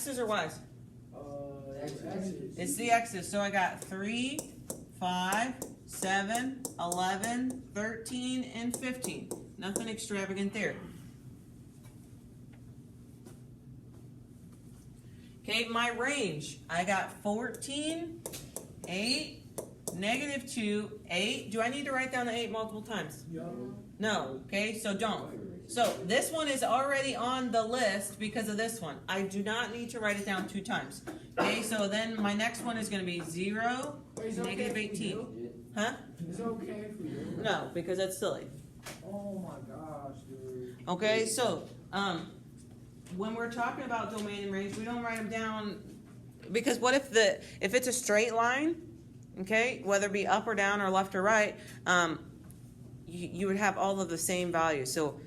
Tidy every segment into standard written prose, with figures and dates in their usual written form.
X's or Y's? X's. It's the X's. So I got 3, 5, 7, 11, 13, and 15. Nothing extravagant there. Okay, my range. I got 14, 8, -2, 8. Do I need to write down the 8 multiple times? No. Okay, so don't. So this one is already on the list because of this one. I do not need to write it down 2 times. Okay, so then my next one is going to be 0, -18. Huh? Is it okay for you? No, because that's silly. Oh my gosh, dude. Okay, so when we're talking about domain and range, we don't write them down because what if it's a straight line, okay, whether it be up or down or left or right, you would have all of the same values. So,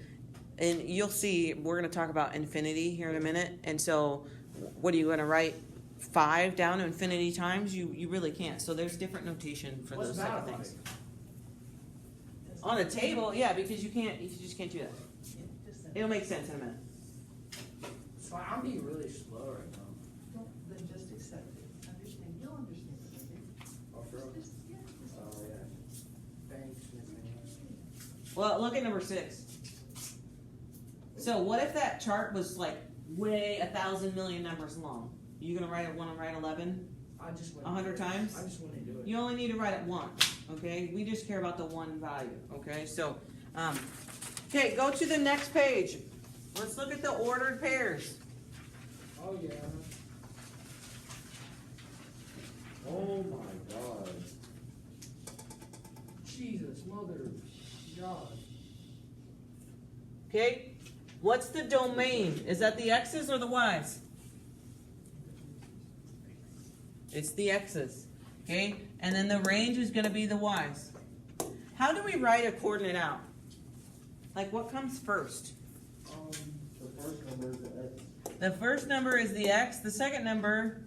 and you'll see we're going to talk about infinity here in a minute. And so, what are you going to write 5 down to infinity times? You really can't. So there's different notation for those type of things. On a table, yeah, because you just can't do that. It'll make sense in a minute. So I'm being really slow right now. Then just accept it. Understand. You'll understand it. Oh, for real? Just, yeah, just Oh, yeah. Thanks, man. Well, look at number 6. So what if that chart was like way 1,000 million numbers long? You gonna want to write 11 I just went 100 times? I just want to do it. You only need to write it once. Okay, we just care about the one value. Okay, so okay, go to the next page. Let's look at the ordered pairs. Oh, yeah. Oh my God. Jesus, mother God. Okay, what's the domain? Is that the X's or the Y's? It's the X's. Okay, and then the range is going to be the Y's. How do we write a coordinate out? Like what comes first? The first number is the X. The first number is the X. The second number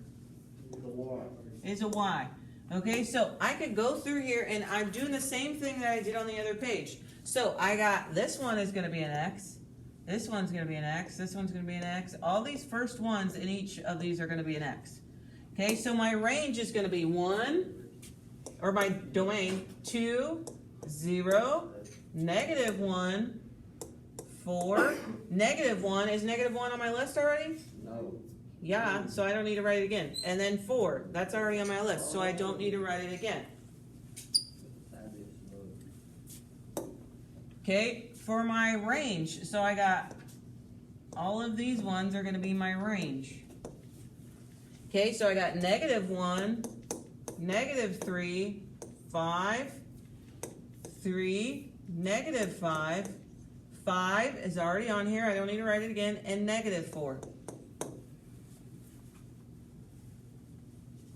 The Y. is a Y. Okay, so I could go through here and I'm doing the same thing that I did on the other page. So I got this one is going to be an X. This one's going to be an X. This one's going to be an X. All these first ones in each of these are going to be an X. Okay, so my range is going to be 1, or my domain, 2, 0, -1, 4, -1. Is -1 on my list already? No. Yeah, so I don't need to write it again. And then 4, that's already on my list, so I don't need to write it again. That is slow. Okay, for my range, so I got all of these ones are going to be my range. Okay, so I got -1, -3, 5, 3, -5. 5 is already on here. I don't need to write it again. And -4.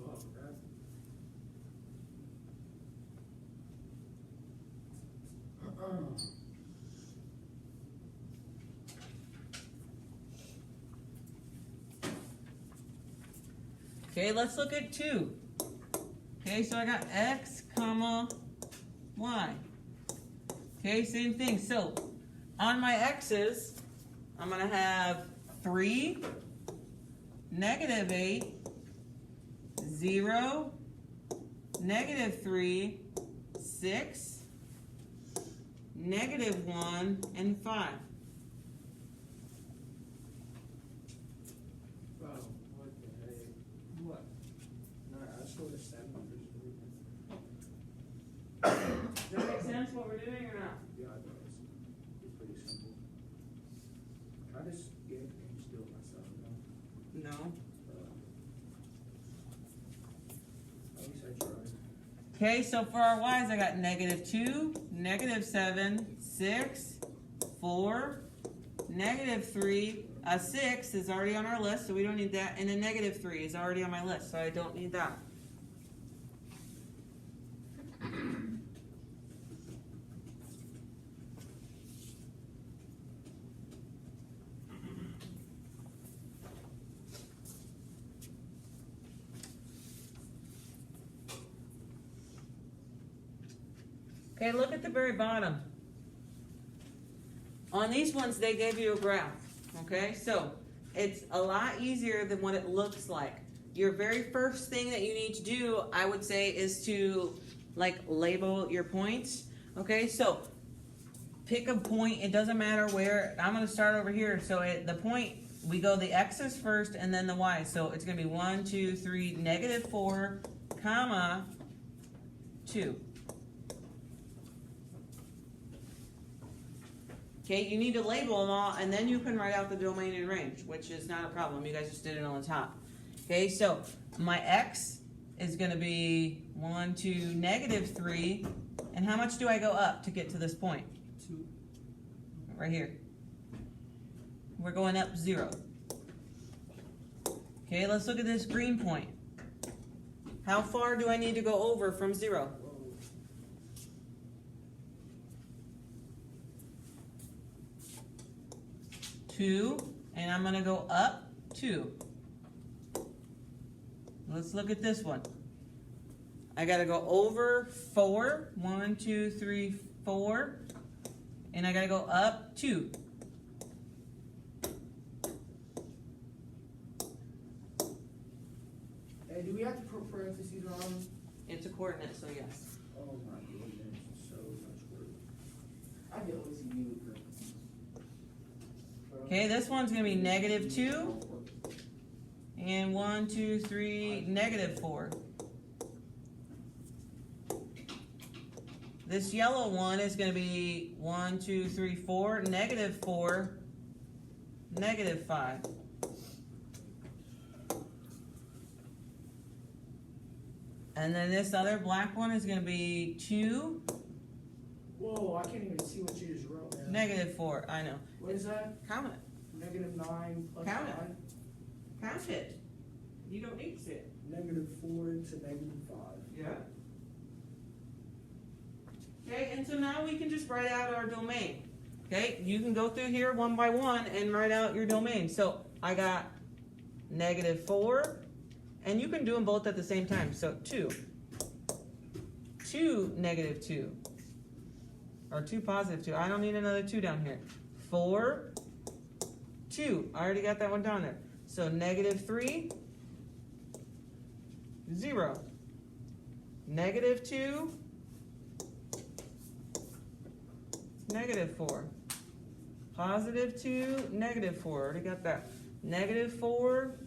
Oh, crap. Okay, let's look at 2. Okay, so I got X, comma, Y. Okay, same thing. So on my X's, I'm going to have 3, -8, 0, -3, 6, -1, and 5. Wow, what the heck? What? No, I just want to send numbers. Does that make sense what we're doing or not? Yeah, it does. It's pretty simple. I just get it and just do it myself, you know? No. At least I tried. Okay, so for our Y's, I got -2, -7, 6, 4, -3. A 6 is already on our list, so we don't need that. And a -3 is already on my list, so I don't need that. Okay, look at the very bottom. On these ones, they gave you a graph. Okay, so it's a lot easier than what it looks like. Your very first thing that you need to do, I would say, is to like label your points. Okay, so pick a point. It doesn't matter where. I'm gonna start over here. So the point, we go the x's first and then the y. So it's gonna be 1, 2, 3, -4, comma 2. Okay, you need to label them all, and then you can write out the domain and range, which is not a problem. You guys just did it on the top. Okay, so my x is going to be 1, 2, -3, and how much do I go up to get to this point? 2. Right here. We're going up 0. Okay, let's look at this green point. How far do I need to go over from 0? 2, and I'm gonna go up 2. Let's look at this one. I gotta go over 4. 1, 2, 3, 4. And I gotta go up 2. Hey, do we have to put parentheses on? It's a coordinate, so yes. Oh my goodness, so much work. I get OCD with parentheses. Okay, this one's gonna be -2. And 1, 2, 3, -4. This yellow one is going to be 1, 2, 3, 4, -4, -5. And then this other black one is going to be 2, Whoa, I can't even see what you just wrote, man. -4. I know. What is that? Count it. -9 plus Count it. 5? Count it. You don't need to see it. -4 to -5. Yeah. Okay, and so now we can just write out our domain. Okay, you can go through here one by one and write out your domain. So I got -4, and you can do them both at the same time. So 2, 2, -2, or 2, +2. I don't need another 2 down here. 4, 2. I already got that one down there. So -3, 0, -2, -4, +2, -4, already got that. -4,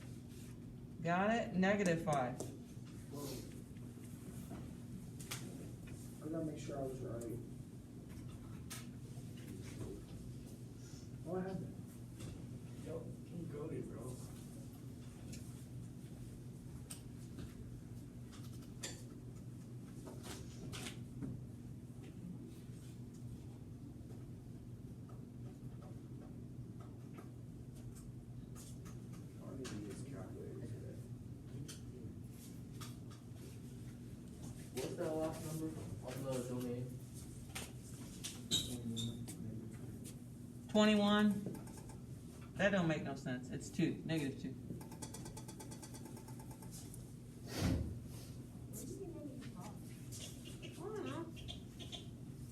got it, -5. Whoa. I gotta make sure I was right. What happened? Yo, go there, bro. I need to use calculator today. What's that last number on the domain? 21. That don't make no sense. It's 2, -2.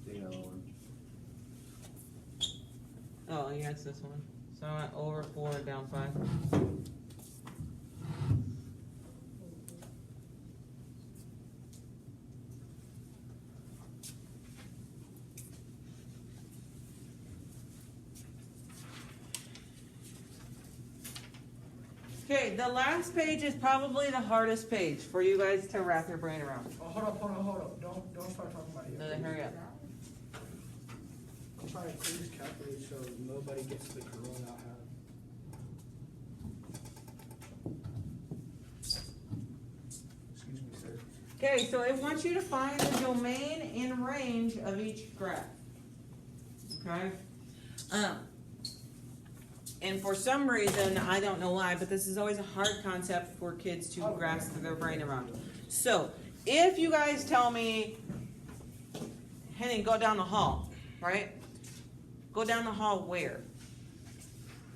The yellow one. Oh, yeah, it's this one. So I went over 4, down 5. Okay, the last page is probably the hardest page for you guys to wrap your brain around. Oh, hold up. Don't start talking about it. No, then hurry up. I'm trying to clear this calculator so nobody gets the corona I have. Excuse me, sir. Okay, so it wants you to find the domain and range of each graph. Okay? And for some reason, I don't know why, but this is always a hard concept for kids to grasp their brain around. So, if you guys tell me, Henning, go down the hall, right? Go down the hall where?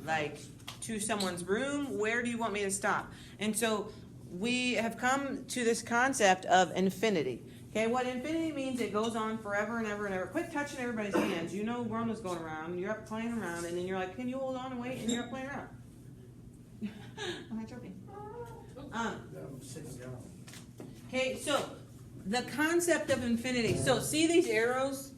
Like, to someone's room? Where do you want me to stop? And so, we have come to this concept of infinity. Okay, what infinity means, it goes on forever and ever and ever. Quit touching everybody's hands. You know Rona's going around, you're up playing around, and then you're like, can you hold on and wait? And you're up playing around. I'm not joking. I'm sitting down. Okay, so the concept of infinity. So see these arrows?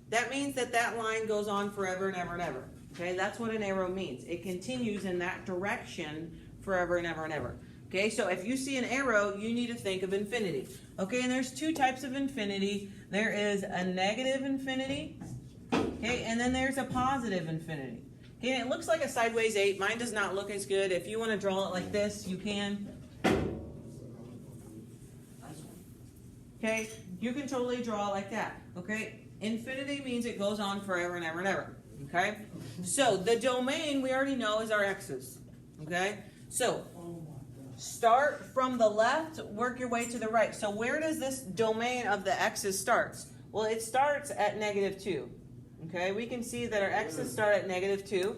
That means that that line goes on forever and ever and ever. Okay, that's what an arrow means. It continues in that direction forever and ever and ever. Okay, so if you see an arrow, you need to think of infinity. Okay, and there's two types of infinity. There is a negative infinity, okay, and then there's a positive infinity. Okay, and it looks like a sideways 8. Mine does not look as good. If you want to draw it like this, you can. Okay, you can totally draw it like that. Okay, infinity means it goes on forever and ever and ever. Okay, so the domain we already know is our x's. Okay, so start from the left, work your way to the right. So where does this domain of the x's starts? Well, it starts at -2. Okay, we can see that our x's start at -2.